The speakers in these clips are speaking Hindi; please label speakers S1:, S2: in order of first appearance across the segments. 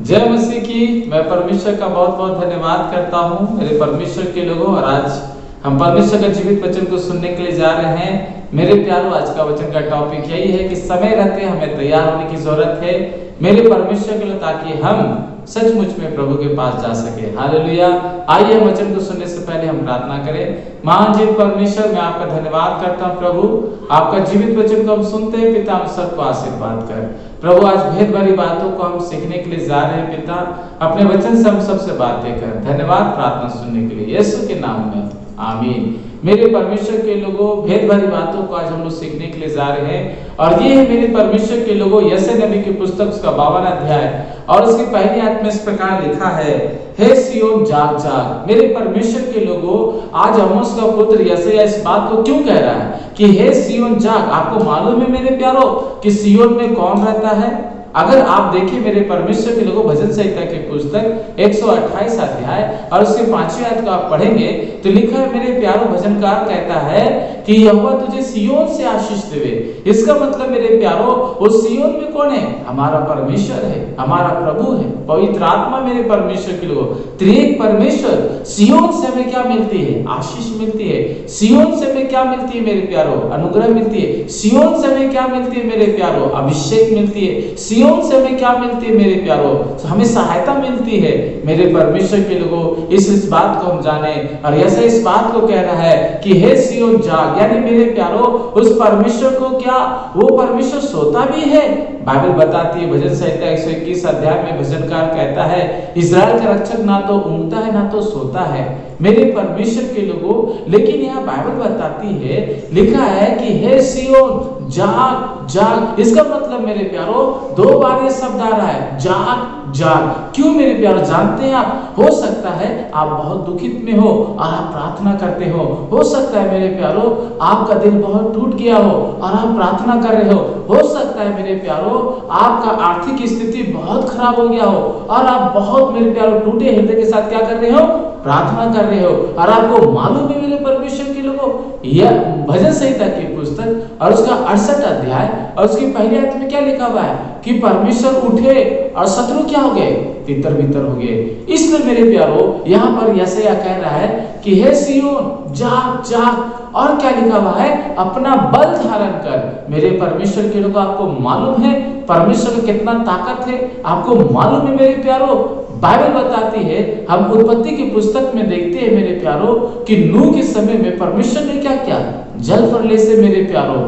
S1: जय मसीह की। मैं परमेश्वर का बहुत बहुत धन्यवाद करता हूँ मेरे परमेश्वर के लोगों। और आज हम परमेश्वर का जीवित वचन को सुनने के लिए जा रहे हैं। मेरे प्यारों, आज का वचन का टॉपिक यही है कि समय रहते हमें तैयार होने की जरूरत है मेरे परमेश्वर के लिए, ताकि हम सचमुच में प्रभु के पास जा सके। हालेलुया। आइए वचन को सुनने से पहले हम प्रार्थना करें। महान जीवित परमेश्वर, मैं आपका धन्यवाद करता हूँ प्रभु, आपका जीवित वचन को हम सुनते हैं पिता, हम सबको आशीर्वाद कर प्रभु। आज भेद भरी बातों को हम सीखने के लिए जा रहे हैं पिता, अपने वचन से हम सबसे बातें कर। धन्यवाद प्रार्थना सुनने के लिए यीशु के नाम में, आमीन। मेरे परमेश्वर के लोगों, भेद भरी बातों को आज हम लोग सीखने के लिए जा रहे हैं। और ये है मेरे परमेश्वर के लोगों यशायाह नबी की पुस्तक उसका 52वां अध्याय और उसकी पहली आयत में इस प्रकार लिखा है, हे सियोन जाग जाग। मेरे परमेश्वर के लोगों, आज आमोस का पुत्र यशायाह इस बात को क्यों कह रहा है कि हे सियोन जाग। आपको मालूम है मेरे प्यारों कि सियोन में कौन रहता है? अगर आप देखिए मेरे परमेश्वर के लोगों, भजन संहिता की पुस्तक 128 अध्याय और उसके 5वें आयत को आप पढ़ेंगे तो लिखा है, मेरे प्यारों, भजनकार कहता है कि यहोवा तुझे सियोन से आशीष देवे। इसका मतलब मेरे प्यारों, उस सियोन में कौन है? हमारा परमेश्वर है, हमारा प्रभु है, पवित्र आत्मा। मेरे परमेश्वर के लोगों, त्रिएक परमेश्वर। सियोन से हमें क्या मिलती है? आशीष मिलती है। सियोन से हमें क्या मिलती है मेरे प्यारों? अनुग्रह मिलती है। सियोन से हमें क्या मिलती है मेरे प्यारों? अभिषेक मिलती है। सियोन से हमें क्या मिलती है मेरे प्यारों? हमें सहायता मिलती है मेरे परमेश्वर के लोगों। इस बात को हम जाने। और ऐसा इस बात को कह रहा है कि हे सियोन जाग, यानी मेरे प्यारों, उस परमेश्वर को क्या वो परमेश्वर सोता भी है? बाइबल बताती है, भजन संहिता 121 अध्याय में भजनकार कहता है, इजराइल का रक्षक ना तो ऊँघता है ना तो सोता है मेरे परमेश्वर के लोगों। लेकिन यहाँ बाइबल बताती है, लिखा है कि हे सियोन जाग जाग। इसका मतलब मेरे प्यारों, 2 बार ये शब्द आ रहा है, जाग जाग। क्यों मेरे प्यारों? जानते हैं आप, हो सकता है आप बहुत दुखित में हो और आप प्रार्थना करते हो सकता है मेरे प्यारों आपका दिल बहुत टूट गया हो और आप प्रार्थना कर रहे हो सकता है मेरे प्यारों आपका आर्थिक स्थिति बहुत खराब हो गया हो और आप बहुत मेरे प्यारों टूटे हृदय के साथ क्या कर रहे हो? प्रार्थना कर रहे हो। और आपको मालूम है मेरे परमेश्वर के लोगों, यह भजन संहिता की पुस्तक और उसका 68 अध्याय और उसकी पहली आयत में क्या लिखा हुआ है कि परमेश्वर उठे और शत्रु क्या हो गए? तितर बितर हो गए। इसलिए मेरे प्यारों, यहाँ पर यशायाह कह रहा है कि हे सियोन जाग जाग। और क्या लिखा हुआ है? अपना बल धारण कर। मेरे परमेश्वर के लोगों, आपको मालूम है परमेश्वर का कितना ताकत है? आपको मालूम है मेरे प्यारों, बाइबल बताती है, हम उत्पत्ति की पुस्तक में देखते हैं मेरे प्यारों कि नूह के समय में परमेश्वर ने क्या किया? जल प्रलय से मेरे प्यारों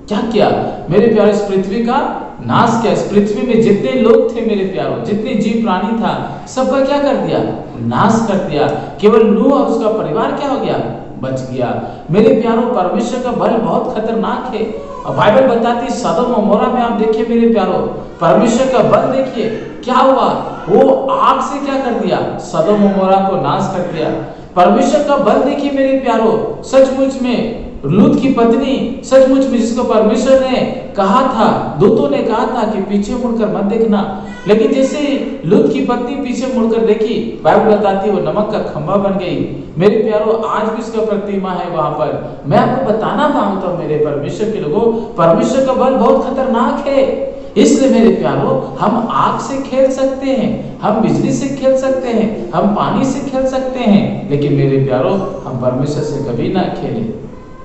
S1: क्या किया मेरे प्यारों? इस पृथ्वी का नाश किया। इस पृथ्वी में जितने लोग थे मेरे प्यारों, जितने जीव प्राणी था, सबका क्या कर दिया? नाश कर दिया। केवल नूह और उसका परिवार क्या हो गया? बच गया। मेरे प्यारों, परमेश्वर का बल बहुत खतरनाक है। और बाइबल बताती है, सदोम और मोरा में आप देखिए मेरे प्यारों, परमेश्वर का बल देखिए क्या हुआ। वो आग से क्या कर दिया? सदोम और मोरा को नाश कर दिया। परमेश्वर का बल देखिए मेरे प्यारों, सचमुच में लूत की पत्नी, सचमुच में जिसको परमेश्वर ने कहा था, दूतों ने कहा था कि पीछे मुड़कर मत देखना, लेकिन जैसे लूत की पत्नी पीछे मुड़कर देखी, बाइबल बताती है वो नमक का खंभा बन गई। मेरे प्यारों, आज भी उसका प्रतिमा है वहां पर। मैं आपको बताना चाहता हूं मेरे परमेश्वर के लोगों, परमेश्वर का बल बहुत खतरनाक है। इसलिए मेरे प्यारों, हम आग से खेल सकते हैं, हम बिजली से खेल सकते हैं, हम पानी से खेल सकते हैं, लेकिन मेरे प्यारों हम परमेश्वर से कभी ना खेलें।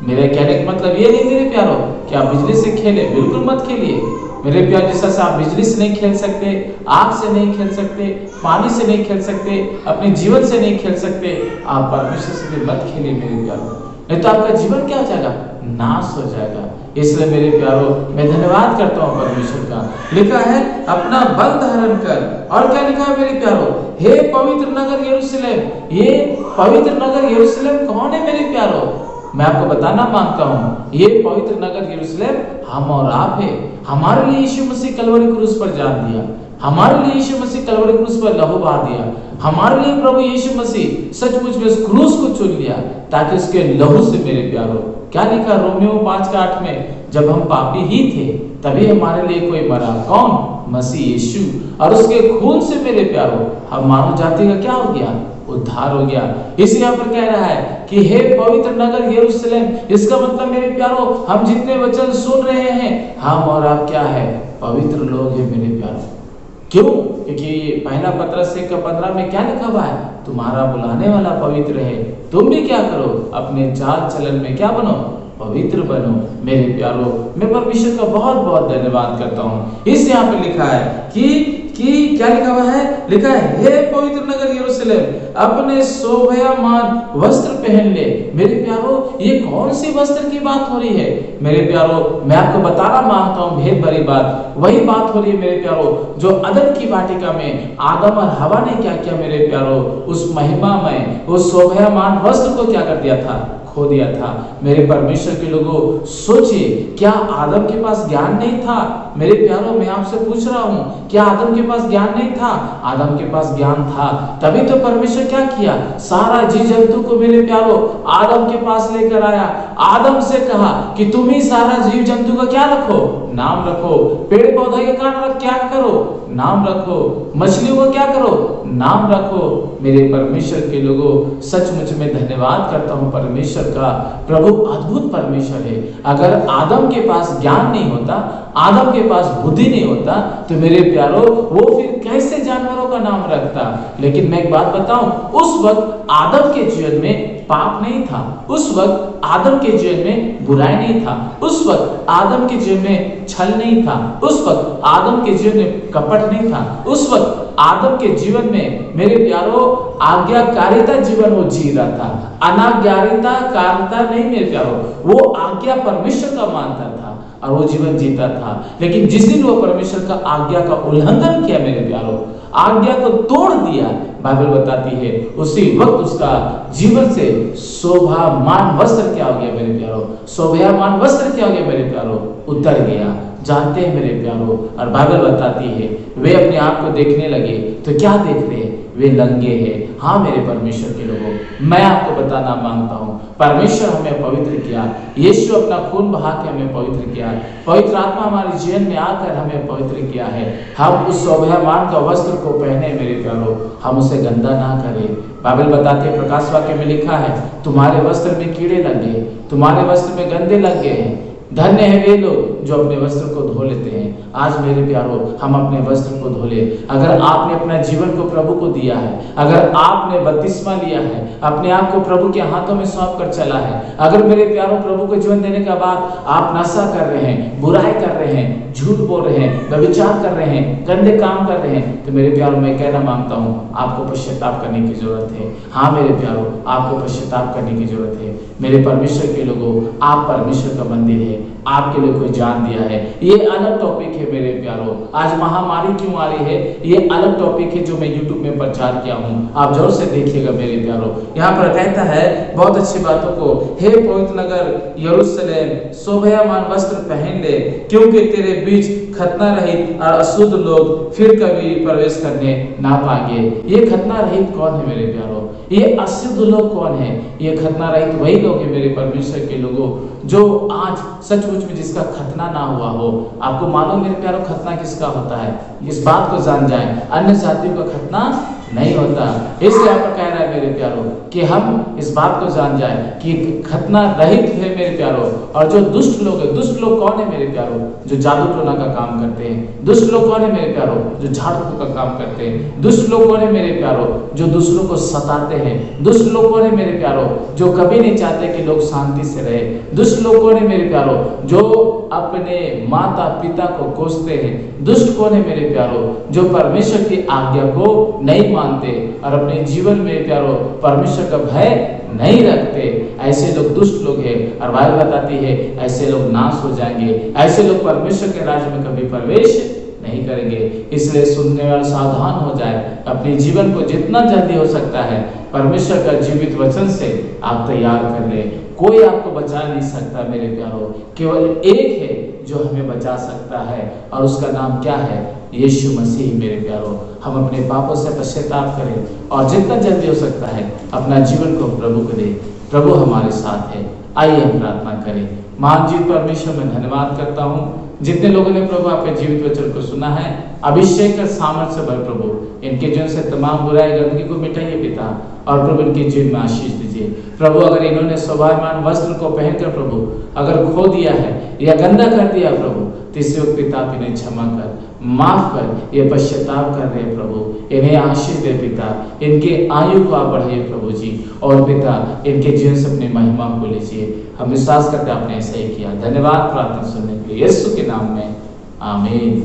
S1: मेरे कहने का मतलब ये नहीं मेरे प्यारों कि आप बिजली से खेलें, बिल्कुल मत खेलिए मेरे प्यार। जैसा आप बिजली से नहीं खेल सकते, आग से नहीं खेल सकते, पानी से नहीं खेल सकते, अपने जीवन से नहीं खेल सकते, आप परमेश्वर से भी मत खेलिए मेरे प्यारों, नहीं तो आपका जीवन क्या हो जाएगा? नाश हो जाएगा। इसलिए मेरे प्यारों, मैं धन्यवाद करता हूँ परमेश्वर का। लिखा है अपना बल धारण कर। और क्या लिखा है मेरे प्यारों? हे पवित्र नगर यरूशलेम। ये पवित्र नगर यरूशलेम कौन है मेरे प्यारों? मैं आपको बताना मांगता हूँ, ये पवित्र नगर यरूशलेम हम और आप है। हमारे लिए यीशु मसीह कलवरी क्रूस पर जान दिया, हमारे लिए यीशु मसीह कलवरी क्रूस पर लहू बहा दिया, हमारे लिए प्रभु यीशु मसीह सचमुच में उस क्रूस को चुन लिया, ताकि उसके लहू से मेरे प्यारों, क्या लिखा रोमियो 5:8 में, जब हम पापी ही थे तभी हमारे लिए कोई मरा। कौन? मसीह यीशु। और उसके खून से मेरे प्यारों हम मानव जाति का क्या हो गया? उद्धार हो गया। इसी यहाँ पर कह रहा है कि हे पवित्र नगर यरूशलेम। इसका मतलब मेरे प्यारों, हम जितने वचन सुन रहे हैं, हम और आप क्या है? पवित्र लोग हैं मेरे प्यारों। क्यों? क्योंकि पहला पत्रस 1:15 में क्या लिखा हुआ है? तुम्हारा बुलाने वाला पवित्र है, तुम भी क्या करो? अपने चाल चलन में क्या बनो? पवित्र बनो। मेरे प्यारो, मैं परमेश्वर का बहुत बहुत धन्यवाद करता हूँ। इस यहाँ पे लिखा है कि क्या लिखा हुआ है? लिखा है, हे पवित्र नगर यरूशलेम, अपने शोभायमान वस्त्र पहन ले। मेरे प्यारो, ये कौन सी वस्त्र की बात हो रही है? मेरे प्यारो, मैं आपको बताना मांगता हूँ भेद भरी बात। वही बात हो रही है मेरे प्यारो, जो अदन की वाटिका में आदम और हवा ने क्या किया मेरे प्यारो? उस महिमा में उस शोभायमान वस्त्र को क्या कर दिया था? खो दिया था। मेरे परमेश्वर के लोगों, सोचिए, क्या आदम के पास ज्ञान नहीं था? मेरे प्यारो, मैं आपसे पूछ रहा हूँ, क्या आदम के पास ज्ञान नहीं था? आदम के पास ज्ञान था, तभी तो परमेश्वर क्या किया? सारा जीव जंतु को मेरे प्यारो आदम के पास लेकर आया। आदम से कहा कि तुम ही सारा जीव जंतु का क्या रखो? नाम रखो। पेड़ पौधे के कारण क्या करो? नाम रखो। मछलियों को क्या करो? नाम रखो। मेरे परमेश्वर के लोगों, सचमुच में धन्यवाद करता हूँ परमेश्वर का। प्रभु अद्भुत परमेश्वर है। अगर आदम के पास ज्ञान नहीं होता, आदम के पास बुद्धि नहीं होता, तो मेरे प्यारो वो फिर कैसे जानवरों का नाम रखता? लेकिन मैं एक बात बताऊं, उस वक्त आदम के जीवन में पाप नहीं था, उस वक्त आदम के जीवन में बुराई नहीं था, उस वक्त आदम के जीवन में छल नहीं था, उस वक्त आदम के जीवन में कपट नहीं था, उस वक्त आदम के जीवन में मेरे प्यारो आज्ञाकारिता जीवन वो जी रहा था। अनाज्ञाकारिता कारिता नहीं मेरे प्यारो, वो आज्ञा परमेश्वर का मानता था और वो जीवन जीता था। लेकिन जिस दिन वो परमेश्वर का आज्ञा का उल्लंघन किया मेरे प्यारो, आज्ञा को तोड़ दिया, बाइबल बताती है उसी वक्त उसका जीवन से शोभामान वस्त्र क्या हो गया मेरे प्यारो? शोभामान वस्त्र क्या हो गया मेरे प्यारो? उतर गया। जानते हैं मेरे प्यारो, और बाइबल बताती है वे अपने आप को देखने लगे तो क्या देख रहे हैं? वे नंगे हैं। हाँ मेरे परमेश्वर के लोगों, मैं आपको बताना मांगता हूँ, परमेश्वर हमें पवित्र किया, यीशु अपना खून बहा के हमें पवित्र किया, पवित्र आत्मा हमारे जीवन में आकर हमें पवित्र किया है। हम उस शोभायमान का वस्त्र को पहने मेरे प्यारो, हम उसे गंदा ना करें। बाइबल बताते हैं, प्रकाश वाक्य में लिखा है, तुम्हारे वस्त्र में कीड़े लग गए, तुम्हारे वस्त्र में गंदे लग गए हैं। धन्य है वे लोग जो अपने वस्त्र को धो लेते हैं। आज मेरे प्यारो, हम अपने वस्त्र को धो ले। अगर आपने अपना जीवन को प्रभु को दिया है, अगर आपने बपतिस्मा लिया है, अपने आप को प्रभु के हाथों में सौंप कर चला है, अगर मेरे प्यारो प्रभु को जीवन देने के बाद आप नशा कर रहे हैं, बुराई कर रहे हैं, झूठ बोल रहे हैं, व्यभिचार कर रहे हैं, गंदे काम कर रहे हैं, तो मेरे प्यारो मैं कहना मांगता हूँ, आपको पश्चाताप करने की जरूरत है। हाँ मेरे प्यारो, आपको पश्चाताप करने की जरूरत है। मेरे परमेश्वर के लोगों, आप परमेश्वर का मंदिर है, आपके लिए कोई जान दिया है। ये अलग टॉपिक है मेरे प्यारो। आज महामारी क्यों आ रही है, ये अलग टॉपिक है जो मैं यूट्यूब में प्रचार किया हूँ, आप जरूर से देखिएगा मेरे प्यारो। यहाँ पर कहता है बहुत अच्छी बातों को, हे पवित्र नगर यरूशलेम, शोभायमान वस्त्र पहन ले, क्योंकि तेरे बीच खतना रहित और अशुद्ध लोग फिर कभी प्रवेश करने ना पाएंगे। ये खतना रहित कौन है मेरे प्यारो? ये अशुद्ध लोग कौन है? ये खतना रहित वही लोग हैं मेरे परमेश्वर के लोगों, जो आज सचमुच में जिसका खतना ना हुआ हो। आपको मालूम मेरे प्यारो खतना किसका होता है? इस बात को जान जाए, अन्य जातियों का खतना नहीं होता। इसलिए आप कह रहा है मेरे प्यारो कि हम इस बात को जान जाए कि खतना रहित है मेरे प्यारो। और जो दुष्ट लोग है, दुष्ट लोग कौन है मेरे प्यारो? जो जादू टोना का काम करते हैं। दुष्ट लोग कौन है मेरे प्यारो? जो झाड़ फूक का काम करते हैं। दुष्ट लोग कौन है मेरे प्यारो? जो दूसरों को सताते हैं। दुष्ट लोग कौन है मेरे प्यारो? जो कभी नहीं चाहते कि लोग शांति से रहे। दुष्ट लोग कौन है मेरे प्यारो? जो अपने माता पिता को कोसते हैं। दुष्ट कौन है मेरे प्यारो? जो परमेश्वर की आज्ञा को नहीं मानते और अपने जीवन में प्यारो परमेश्वर का भय नहीं रखते। ऐसे लोग दुष्ट लोग हैं और बाइबल बताती है ऐसे लोग नाश हो जाएंगे। ऐसे लोग परमेश्वर के राज्य में कभी प्रवेश नहीं करेंगे। इसलिए सुनने वाले सावधान हो जाए, अपने जीवन को जितना जल्दी हो सकता है परमेश्वर का जीवित वचन से आप तैयार कर ले। कोई आपको बचा नहीं सकता मेरे प्यारो, केवल एक है जो हमें बचा सकता है और उसका नाम क्या है? यीशु मसीह मेरे प्यारो। हम अपने पापों से पश्चाताप करें और जितना जल्दी हो सकता है अपना जीवन को प्रभु को दें। प्रभु हमारे साथ है। आइए हम प्रार्थना करें। महान जीवित परमेश्वर मैं धन्यवाद करता हूँ जितने लोगों ने प्रभु आपके जीवित वचन को सुना है। अभिषेक का सामर्थ्य भर प्रभु इनके जीवन से तमाम बुराई गंदगी को मिटाइए पिता और प्रभु इनके जीवन में आशीष दीजिए। प्रभु अगर इन्होंने शोभायमान वस्त्र को पहनकर प्रभु अगर खो दिया है या गंदा कर दिया प्रभु, तो इस वक्त पिता आप इन्हें क्षमा कर, माफ कर, ये पश्चाताप कर रहे प्रभु, इन्हें आशीष दे पिता, इनके आयु को आप बढ़ाइए प्रभु जी, और पिता इनके जीवन से अपनी महिमा को लीजिए। हम विश्वास करते आपने ऐसा ही किया। धन्यवाद प्रार्थना सुनने के लिए, यीशु के नाम में आमीन।